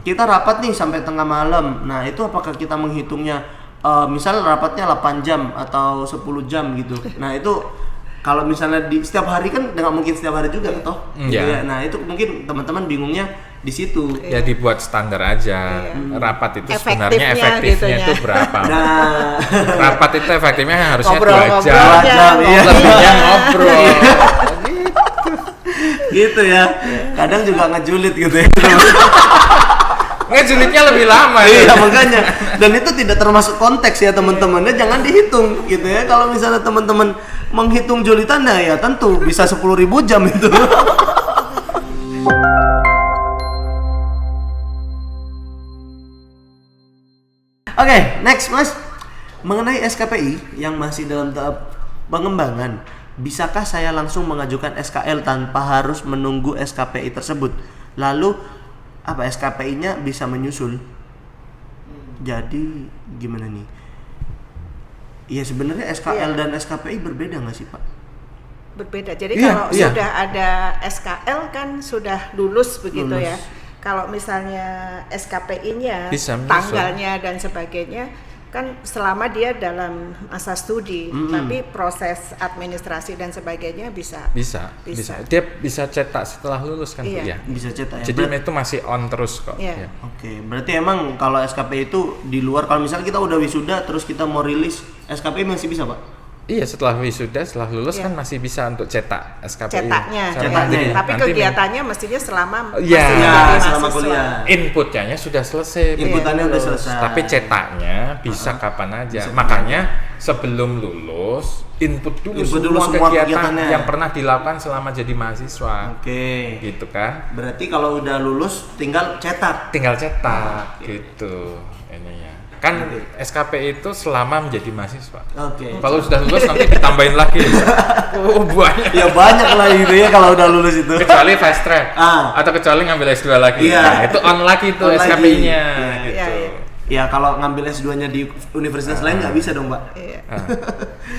kita rapat nih sampai tengah malam. Nah, itu apakah kita menghitungnya misal rapatnya 8 jam atau 10 jam gitu. Nah, itu kalau misalnya di setiap hari kan nggak mungkin setiap hari juga toh. Gitu ya. Nah, itu mungkin teman-teman bingungnya di situ. Ya dibuat standar aja. Rapat itu sebenarnya efektifnya itu berapa? Nah, rapat itu efektifnya harusnya 2 jam. Lebihnya ngobrol. Gitu ya. Kadang juga ngejulit gitu ya. Ngejulitnya lebih lama. Iya, makanya. Dan itu tidak termasuk konteks ya teman-temannya, jangan dihitung gitu ya. Kalau misalnya teman-teman menghitung julitannya ya tentu bisa 10.000 jam itu. Oke, next Mas. Mengenai SKPI yang masih dalam tahap pengembangan, bisakah saya langsung mengajukan SKL tanpa harus menunggu SKPI tersebut? Lalu apa SKPI-nya bisa menyusul? Jadi gimana nih? Iya, sebenarnya SKL dan SKPI berbeda nggak sih Pak? Berbeda. Jadi kalau sudah ada SKL kan sudah lulus begitu ya. Kalau misalnya SKPI-nya, tanggalnya dan sebagainya kan selama dia dalam masa studi, tapi proses administrasi dan sebagainya bisa. Dia bisa cetak setelah lulus kan? Iya. Bisa cetak ya. Jadi itu masih on terus kok. Iya. Oke, berarti emang kalau SKPI itu di luar, kalau misalnya kita udah wisuda terus kita mau rilis, SKPI masih bisa Pak? Iya, setelah wisuda, setelah lulus kan masih bisa untuk cetak SKPI. Cetaknya. Tapi kegiatannya mestinya selama selama kuliah. Inputnya sudah selesai. Inputannya udah selesai. Tapi cetaknya bisa kapan aja. Makanya sebelum lulus, input dulu semua kegiatan yang pernah dilakukan selama jadi mahasiswa. Oke. Gitu kan. Berarti kalau udah lulus tinggal cetak. Gitu. Ininya. Kan SKPI itu selama menjadi mahasiswa. Oke. Kalau sudah lulus nanti ditambahin lagi. Banyak. Ya banyak lah gitu ya kalau udah lulus itu. Kecuali fast track. Atau kecuali ngambil S2 lagi. Nah, itu on lagi tuh SKPI-nya gitu. Ya kalau ngambil S2-nya di universitas lain nggak bisa dong, Pak.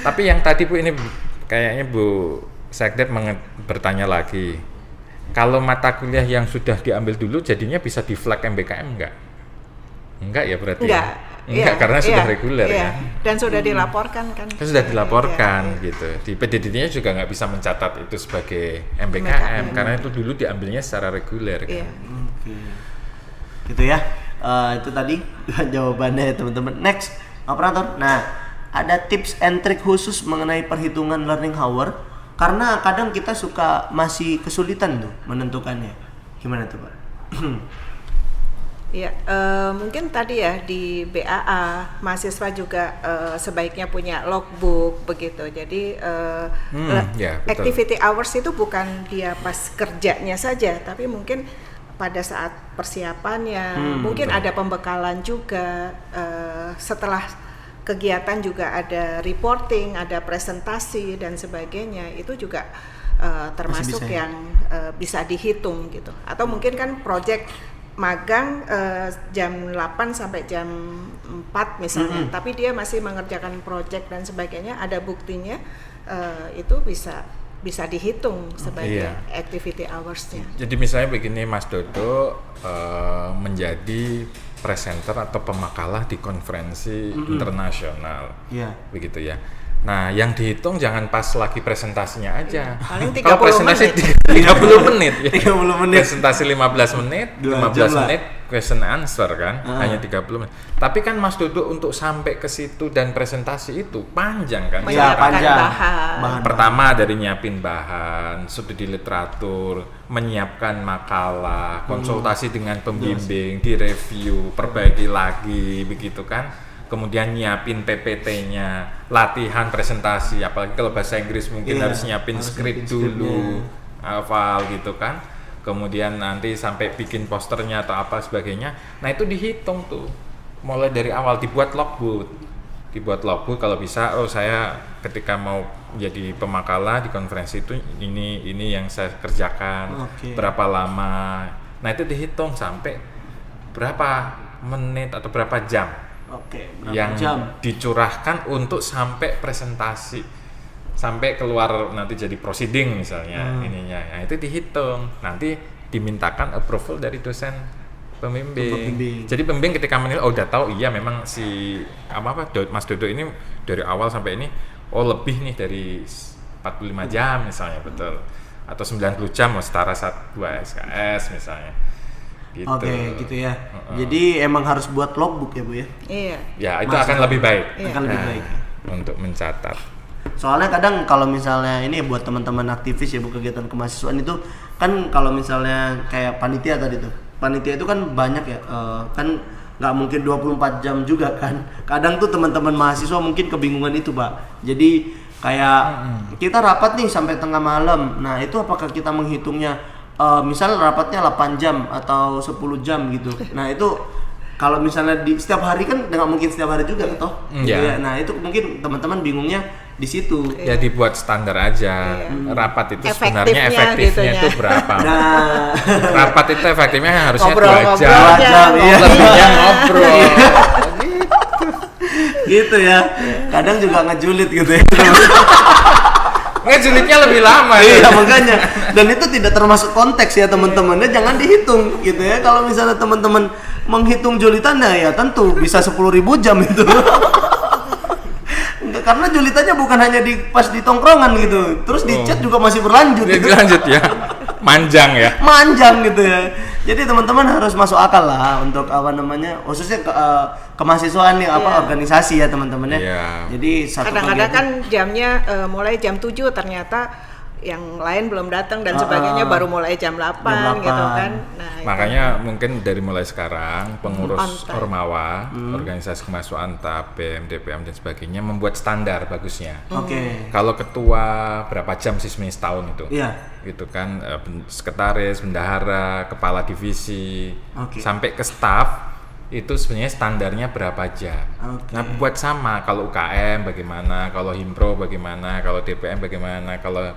Tapi yang tadi Bu, ini kayaknya Bu Sekdep bertanya lagi. Kalau mata kuliah yang sudah diambil dulu jadinya bisa di flag MBKM enggak? Enggak ya berarti? Enggak, karena sudah reguler ya. Dan sudah dilaporkan kan? Sudah dilaporkan gitu. Di PDD-nya juga nggak bisa mencatat itu sebagai MBKM karena itu dulu diambilnya secara reguler kan. Gitu ya. Itu tadi jawabannya ya teman-teman. Next, operator. Nah, ada tips and trick khusus mengenai perhitungan learning hour karena kadang kita suka masih kesulitan tuh menentukannya. Gimana tuh, Pak? Ya, mungkin tadi ya di BAA mahasiswa juga sebaiknya punya logbook begitu. Jadi activity hours itu bukan dia pas kerjanya saja, tapi mungkin pada saat persiapannya, mungkin ada pembekalan juga. Setelah kegiatan juga ada reporting, ada presentasi dan sebagainya. Itu juga termasuk yang bisa dihitung gitu. Atau mungkin kan project magang jam 8 sampai jam 4 misalnya, tapi dia masih mengerjakan project dan sebagainya, ada buktinya, itu bisa dihitung sebagai activity hours-nya. Jadi misalnya begini Mas Dodo menjadi presenter atau pemakalah di konferensi internasional, begitu ya. Nah, yang dihitung jangan pas lagi presentasinya aja. Paling 30 kalau presentasi menit. 30 menit ya. 30 menit. Presentasi 15 menit, 15 menit question answer kan, hanya 30 menit. Tapi kan Mas Dodo untuk sampai ke situ dan presentasi itu panjang kan? Iya, panjang. Bahan. Pertama dari nyiapin bahan, studi literatur, menyiapkan makalah, konsultasi dengan pembimbing, direview, perbaiki lagi begitu kan. Kemudian nyiapin PPT-nya, latihan presentasi, apalagi kalau bahasa Inggris mungkin harus nyiapin skrip dulu, hafal gitu kan. Kemudian nanti sampai bikin posternya atau apa sebagainya. Nah itu dihitung tuh, mulai dari awal dibuat logbook kalau bisa. Oh saya ketika mau jadi pemakalah di konferensi itu ini yang saya kerjakan, berapa lama. Nah itu dihitung sampai berapa menit atau berapa jam. Yang dicurahkan untuk sampai presentasi, sampai keluar nanti jadi proceeding misalnya ininya. Nah itu dihitung, nanti dimintakan approval dari dosen Pembimbing. Jadi pembimbing ketika menilai, udah tahu iya memang si Mas Dodo ini dari awal sampai ini lebih nih dari 45 jam misalnya, betul. Atau 90 jam setara 2 SKS misalnya. Gitu. Oke, gitu ya. Jadi emang harus buat logbook ya, Bu ya? Iya. Ya, itu akan lebih baik. Akan lebih baik. Untuk mencatat. Soalnya kadang kalau misalnya ini buat teman-teman aktivis ya, Bu, kegiatan kemahasiswaan itu kan kalau misalnya kayak panitia tadi tuh. Panitia itu kan banyak ya, kan nggak mungkin 24 jam juga kan. Kadang tuh teman-teman mahasiswa mungkin kebingungan itu, Pak. Jadi kayak kita rapat nih sampai tengah malam. Nah, itu apakah kita menghitungnya misal rapatnya 8 jam atau 10 jam gitu. Nah, itu kalau misalnya di setiap hari kan nggak mungkin setiap hari juga toh. Gitu ya. Nah, itu mungkin teman-teman bingungnya di situ. Ya dibuat standar aja. Rapat itu sebenarnya efektifnya itu berapa? Nah, rapat itu efektifnya harusnya 2 Ngobrol-ngobrol jam. aja. Iya. Lebihnya ngobrol. gitu ya. Kadang juga ngejulit gitu ya. Ngejulitnya lebih lama. Iya, makanya. Dan itu tidak termasuk konteks ya, teman-temannya jangan dihitung gitu ya. Kalau misalnya teman-teman menghitung julitannya ya tentu bisa 10.000 jam itu. Karena julitannya bukan hanya pas di tongkrongan gitu, terus di chat juga masih berlanjut. Lanjut ya, manjang ya. Manjang gitu ya. Jadi teman-teman harus masuk akal lah untuk khususnya kemahasiswaan nih organisasi ya teman-teman ya. Jadi kadang-kadang kan jamnya mulai jam 7 ternyata yang lain belum datang dan sebagainya, baru mulai jam 8 gitu kan. Nah, makanya mungkin dari mulai sekarang pengurus Ormawa, organisasi kemahasiswaan BEM, DPM dan sebagainya membuat standar bagusnya. Kalau ketua berapa jam sih setahun itu? Iya. Gitu kan, sekretaris, bendahara, kepala divisi, sampai ke staf itu sebenarnya standarnya berapa jam. Nah, buat sama kalau UKM bagaimana, kalau Himpro bagaimana, kalau DPM bagaimana, kalau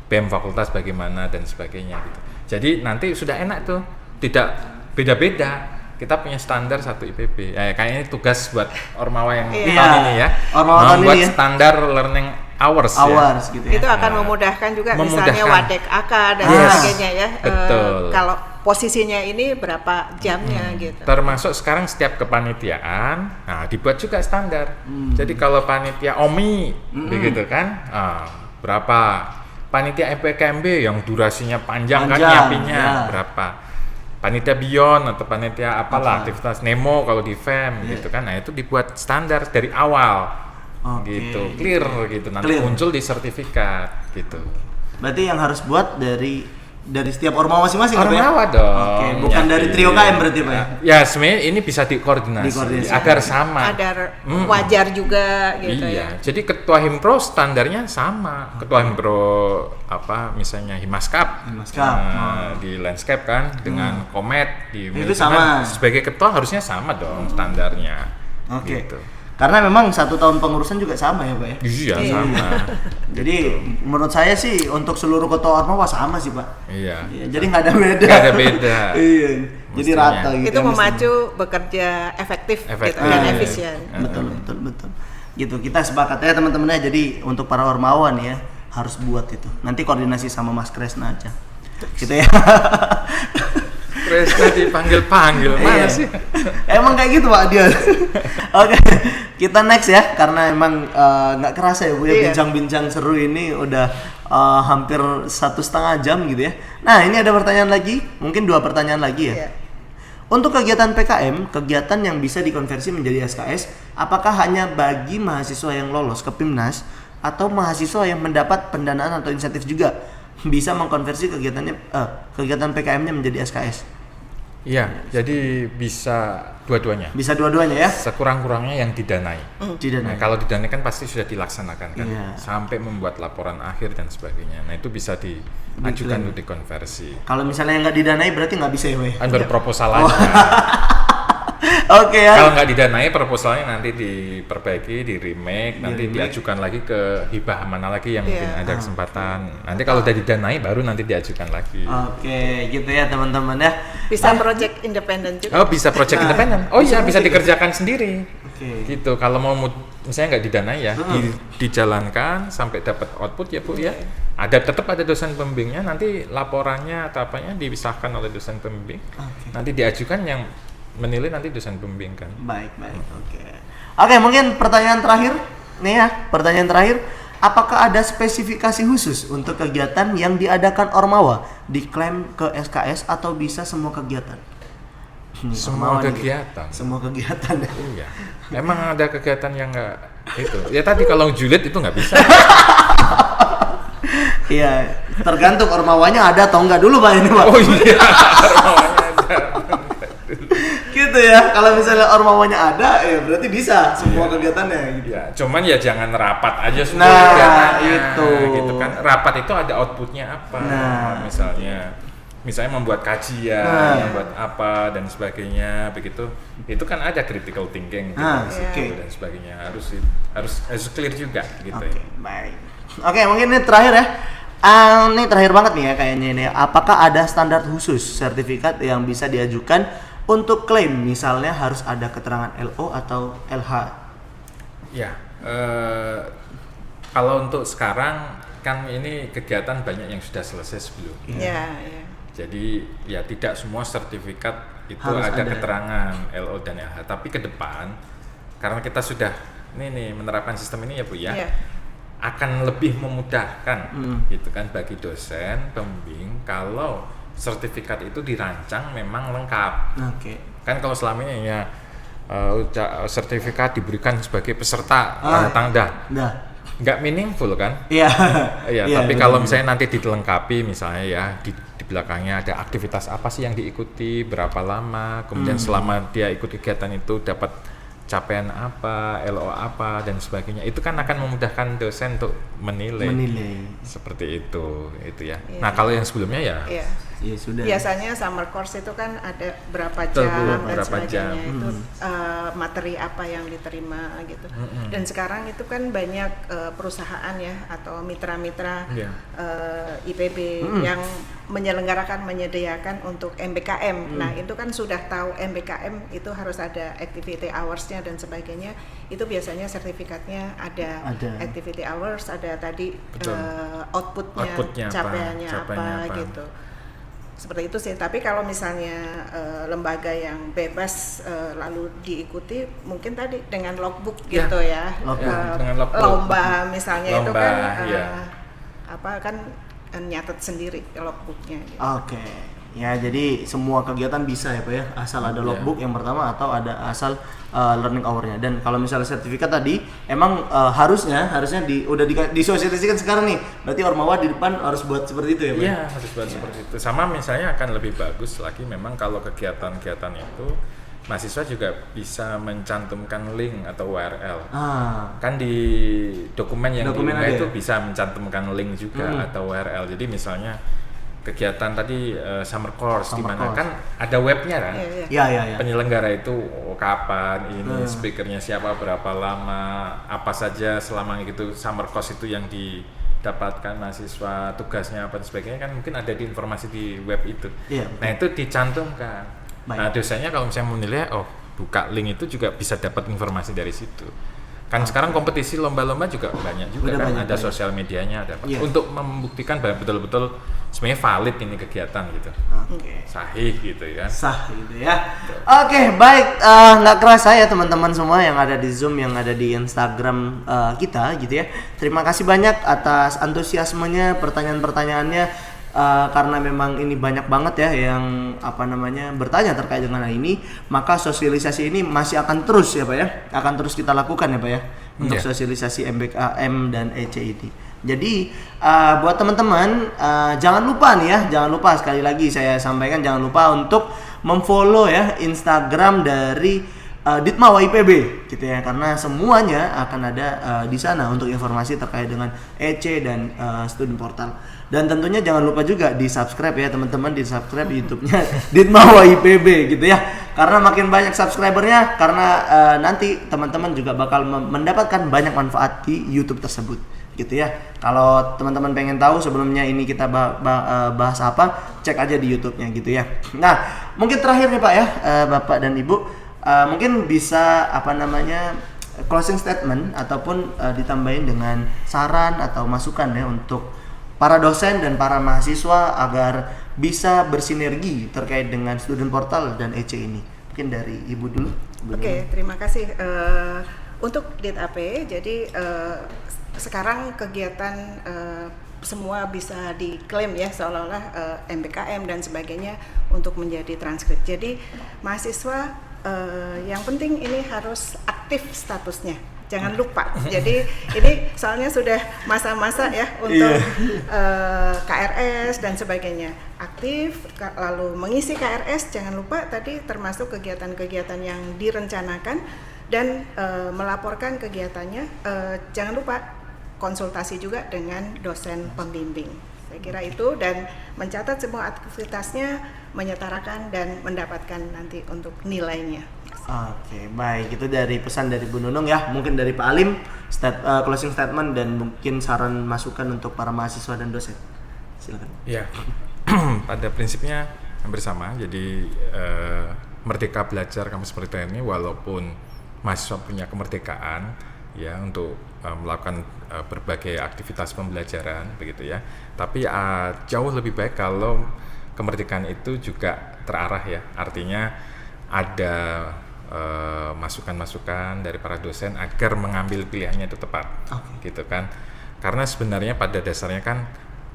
BEM fakultas bagaimana dan sebagainya gitu. Jadi nanti sudah enak tuh, tidak beda-beda. Kita punya standar satu IPB. Kayaknya tugas buat Ormawa yang tahun ini ya, membuat standar learning hours ya. Gitu ya. Itu akan memudahkan juga misalnya Wadek AK dan sebagainya ya. Betul. Kalau posisinya ini berapa jamnya gitu. Termasuk sekarang setiap kepanitiaan, dibuat juga standar. Jadi kalau panitia OMI begitu kan, berapa? Panitia FPKMB yang durasinya panjang kan nyiapinnya berapa? Panitia Beyond atau panitia aktivitas Nemo kalau di FEM gitu kan. Nah, itu dibuat standar dari awal. Gitu, clear gitu. Nanti muncul di sertifikat gitu. Berarti yang harus buat dari setiap Ormawa masing-masing. Ormawa dong. Bukan dari trio KM berarti Pak ya? Ya, sebenarnya ini bisa dikoordinasi agar sama. Agar wajar juga gitu ya. Jadi ketua Himpro standarnya sama. Ketua Himpro misalnya Himaskap. Di landscape kan dengan Komet di itu sama. Sebagai ketua harusnya sama dong standarnya. Gitu. Karena memang 1 tahun pengurusan juga sama ya Pak ya? Iya, sama. Jadi menurut saya sih untuk seluruh ketua Ormawa sama sih Pak. Iya. Jadi nggak ada beda. Nggak ada beda. Iya. Jadi rata gitu. Itu memacu bekerja efektif. Gitu, dan efisien. Betul. Gitu, kita sepakat ya teman-teman ya. Jadi untuk para Ormawa nih ya harus buat itu. Nanti koordinasi sama Mas Kresna aja. Gitu ya. Kresna dipanggil-panggil mana sih? Emang kayak gitu Pak dia. Oke, kita next ya karena emang nggak kerasa ya Bu ya bincang-bincang seru ini udah hampir 1,5 jam gitu ya. Nah, ini ada pertanyaan lagi, mungkin 2 pertanyaan lagi ya. Untuk kegiatan PKM, kegiatan yang bisa dikonversi menjadi SKS, apakah hanya bagi mahasiswa yang lolos ke PIMNAS atau mahasiswa yang mendapat pendanaan atau insentif juga bisa mengkonversi kegiatan PKM-nya menjadi SKS? Iya, jadi bisa dua-duanya. Bisa dua-duanya ya? Sekurang-kurangnya yang didanai. Nah, kalau didanai kan pasti sudah dilaksanakan kan, sampai membuat laporan akhir dan sebagainya. Nah, itu bisa diajukan untuk dikonversi. Kalau misalnya nggak didanai berarti nggak bisa ya, Wei? Kan berproposal aja. Oke ya. Kalau nggak didanai, proposalnya nanti diperbaiki, di remake, nanti diajukan lagi ke hibah mana lagi yang mungkin ada kesempatan. Nanti kalau udah didanai, baru nanti diajukan lagi. Oke, gitu ya teman-teman ya. Bisa project independen juga. Oh, bisa project independen. Oh iya, bisa dikerjakan sendiri. Gitu. Kalau mau misalnya nggak didanai ya, dijalankan sampai dapat output ya Bu ya. Tetap ada dosen pembimbingnya, nanti laporannya atau apanya dipisahkan oleh dosen pembimbing. Nanti diajukan yang menilai nanti dosen pembimbing kan. Baik. Oke, mungkin pertanyaan terakhir nih ya, apakah ada spesifikasi khusus untuk kegiatan yang diadakan Ormawa diklaim ke SKS atau bisa semua kegiatan? Semua kegiatan. Semua kegiatan. Iya. Emang ada kegiatan yang nggak itu? Ya tadi kalau julid itu nggak bisa. Iya, tergantung Ormawanya ada atau enggak dulu Pak ini Pak. Oh iya, Ormawanya ada. Gitu ya, kalau misalnya Ormawanya ada ya berarti bisa semua kegiatannya gitu. Ya, cuman ya jangan rapat aja semua Nah, kegiatannya. itu. Gitu kan. Rapat itu ada outputnya apa? Misalnya membuat kajian, membuat apa dan sebagainya, begitu. Itu kan ada critical thinking gitu, dan sebagainya. Harus clear juga gitu. Oke, baik. Oke, mungkin ini terakhir ya. Ini terakhir banget nih ya kayaknya ini. Apakah ada standar khusus sertifikat yang bisa diajukan untuk klaim? Misalnya harus ada keterangan LO atau LH? Ya, kalau untuk sekarang kan ini kegiatan banyak yang sudah selesai sebelumnya. Iya. Jadi ya tidak semua sertifikat itu Harus ada ada keterangan LO dan LH. Tapi ke depan karena kita sudah nih menerapkan sistem ini ya Bu ya. Akan lebih memudahkan gitu kan bagi dosen pembimbing kalau sertifikat itu dirancang memang lengkap. Kan kalau selama ini ya sertifikat diberikan sebagai peserta tanda nggak meaningful kan? Iya, tapi kalau misalnya nanti dilengkapi misalnya ya di belakangnya ada aktivitas apa sih yang diikuti, berapa lama, kemudian selama dia ikut kegiatan itu dapat capaian apa, LO apa dan sebagainya. Itu kan akan memudahkan dosen untuk menilai. Seperti itu ya. Nah, kalau yang sebelumnya ya sudah. Biasanya summer course itu kan ada berapa jam dan sebagainya. Itu materi apa yang diterima gitu. Dan sekarang itu kan banyak perusahaan ya atau mitra-mitra IPB yang menyediakan untuk MBKM. Nah, itu kan sudah tahu MBKM itu harus ada activity hours-nya dan sebagainya. Itu biasanya sertifikatnya ada activity hours, ada tadi outputnya capaiannya apa gitu. Seperti itu sih. Tapi kalau misalnya lembaga yang bebas lalu diikuti, mungkin tadi dengan logbook gitu ya. Dengan logbook. Lomba misalnya itu kan apa kan nyatet sendiri logbooknya gitu. Oke. Ya, jadi semua kegiatan bisa ya Pak ya, asal ada logbook yang pertama atau ada asal learning hour-nya. Dan kalau misalnya sertifikat tadi emang harusnya udah disosialisasikan sekarang nih. Berarti Ormawa di depan harus buat seperti itu ya Pak? Iya, harus buat seperti itu. Sama misalnya akan lebih bagus lagi memang kalau kegiatan-kegiatan itu mahasiswa juga bisa mencantumkan link atau URL. Kan di dokumen yang diunggah itu bisa mencantumkan link juga atau URL. Jadi misalnya kegiatan tadi summer course di mana kan ada webnya kan. Iya. Penyelenggara itu kapan ini speakernya siapa, berapa lama, apa saja selama itu summer course itu yang didapatkan mahasiswa, tugasnya apa dan sebagainya kan mungkin ada di informasi di web itu. Nah, itu dicantumkan. Nah, dosennya kalau misalnya menilai buka link itu juga bisa dapat informasi dari situ. Kan sekarang kompetisi lomba-lomba juga banyak juga kan, ada sosial medianya, ada apa. Untuk membuktikan bahwa betul-betul sebenarnya valid ini kegiatan gitu. Sahih gitu ya. Sah gitu ya. Oke, baik. Nggak kerasa ya teman-teman semua yang ada di Zoom, yang ada di Instagram kita gitu ya. Terima kasih banyak atas antusiasmenya, pertanyaan-pertanyaannya. Karena memang ini banyak banget ya yang bertanya terkait dengan hal ini, maka sosialisasi ini masih akan terus ya Pak ya, akan terus kita lakukan ya Pak ya untuk sosialisasi MBKM dan ECIT. Jadi buat teman-teman jangan lupa sekali lagi saya sampaikan, jangan lupa untuk memfollow ya Instagram dari Ditmawa IPB gitu ya, karena semuanya akan ada di sana untuk informasi terkait dengan EC dan Student Portal. Dan tentunya jangan lupa juga di-subscribe ya teman-teman, di-subscribe YouTube-nya Ditmawa IPB gitu ya. Karena makin banyak subscribernya, karena nanti teman-teman juga bakal mendapatkan banyak manfaat di YouTube tersebut gitu ya. Kalau teman-teman pengen tahu sebelumnya ini kita bahas apa, cek aja di YouTube-nya gitu ya. Nah, mungkin terakhir nih Pak ya, Bapak dan Ibu, mungkin bisa closing statement ataupun ditambahin dengan saran atau masukan ya untuk para dosen dan para mahasiswa agar bisa bersinergi terkait dengan student portal dan EC ini. Mungkin dari Ibu dulu. Oke, terima kasih. Untuk DIT-AP, jadi sekarang kegiatan semua bisa diklaim ya seolah-olah MBKM dan sebagainya untuk menjadi transkrip. Jadi mahasiswa yang penting ini harus aktif statusnya. Jangan lupa. Jadi ini soalnya sudah masa-masa ya untuk KRS dan sebagainya. Aktif, lalu mengisi KRS, jangan lupa tadi termasuk kegiatan-kegiatan yang direncanakan dan melaporkan kegiatannya. Jangan lupa konsultasi juga dengan dosen pembimbing. Saya kira itu, dan mencatat semua aktivitasnya, menyetarakan dan mendapatkan nanti untuk nilainya. Oke, baik, itu dari pesan dari Bu Nunung ya. Mungkin dari Pak Alim closing statement dan mungkin saran masukan untuk para mahasiswa dan dosen. Silakan. Ya, pada prinsipnya hampir sama. Jadi Merdeka Belajar Kampus Merdeka ini walaupun mahasiswa punya kemerdekaan ya untuk melakukan berbagai aktivitas pembelajaran begitu ya. Tapi jauh lebih baik kalau kemerdekaan itu juga terarah ya. Artinya ada masukan-masukan dari para dosen agar mengambil pilihannya itu tepat, gitu kan? Karena sebenarnya pada dasarnya kan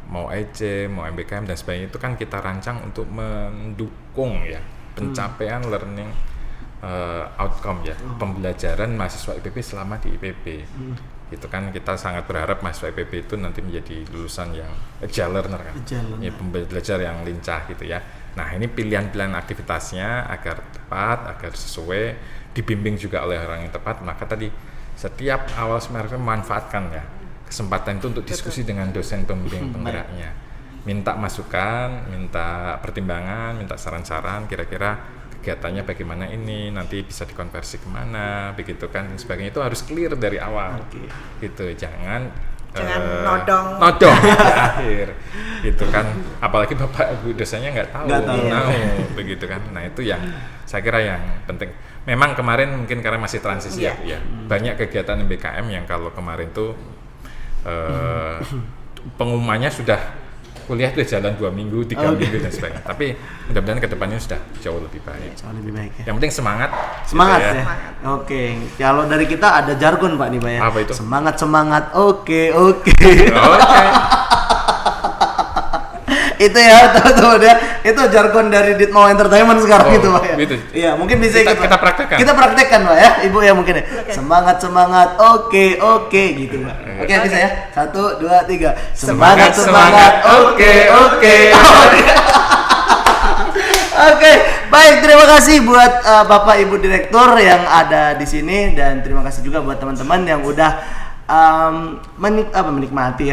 mau EC, mau MBKM dan sebagainya itu kan kita rancang untuk mendukung ya pencapaian learning outcome ya, pembelajaran mahasiswa IPB selama di IPB. Gitu kan, kita sangat berharap mahasiswa IPB itu nanti menjadi lulusan yang agile learner kan, ya, pembelajar yang lincah gitu ya. Nah ini pilihan-pilihan aktivitasnya agar tepat, agar sesuai, dibimbing juga oleh orang yang tepat. Maka tadi setiap awal semester manfaatkan ya kesempatan itu untuk diskusi dengan dosen pembimbing penggeraknya, minta masukan, minta pertimbangan, minta saran-saran kira-kira kegiatannya bagaimana ini, nanti bisa dikonversi kemana, begitu kan, dan sebagainya. Itu harus clear dari awal, gitu. Jangan nodong di akhir, gitu kan. Apalagi bapak ibu dosennya nggak tahu, begitu kan. Nah itu yang saya kira yang penting. Memang kemarin mungkin karena masih transisi ya, banyak kegiatan MBKM yang kalau kemarin tuh pengumumannya sudah kuliah itu jalan 2 minggu, 3 minggu dan sebagainya. Tapi mudah-mudahan kedepannya sudah jauh lebih baik. Jauh lebih baik ya. Yang penting semangat. Semangat gitu ya. Oke. Kalau dari kita ada jargon Pak nih Pak ya. Apa itu? Semangat. Oke. Itu ya teman-teman ya. Itu jargon dari Ditmau Entertainment sekarang gitu Pak ya. Gitu. Iya, mungkin bisa kita praktekkan. Kita praktekkan Pak ya, Ibu ya mungkin ya. Semangat. Oke gitu Pak. Oke, bisa ya. 1 2 3. Semangat. Oke. Oke, baik, terima kasih buat Bapak Ibu Direktur yang ada di sini, dan terima kasih juga buat teman-teman yang udah menikmati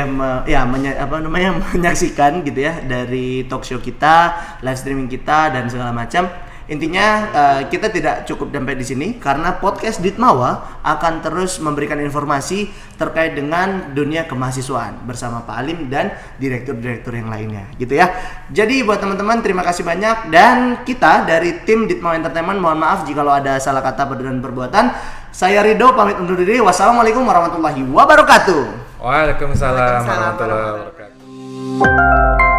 menyaksikan gitu ya dari talk show kita, live streaming kita dan segala macam. Intinya kita tidak cukup sampai di sini karena podcast Ditmawa akan terus memberikan informasi terkait dengan dunia kemahasiswaan bersama Pak Alim dan direktur-direktur yang lainnya gitu ya. Jadi buat teman-teman terima kasih banyak, dan kita dari tim Ditmau Entertainment mohon maaf jika ada salah kata dan perbuatan. Saya Rido pamit undur diri. Wassalamualaikum warahmatullahi wabarakatuh. Waalaikumsalam warahmatullahi wabarakatuh.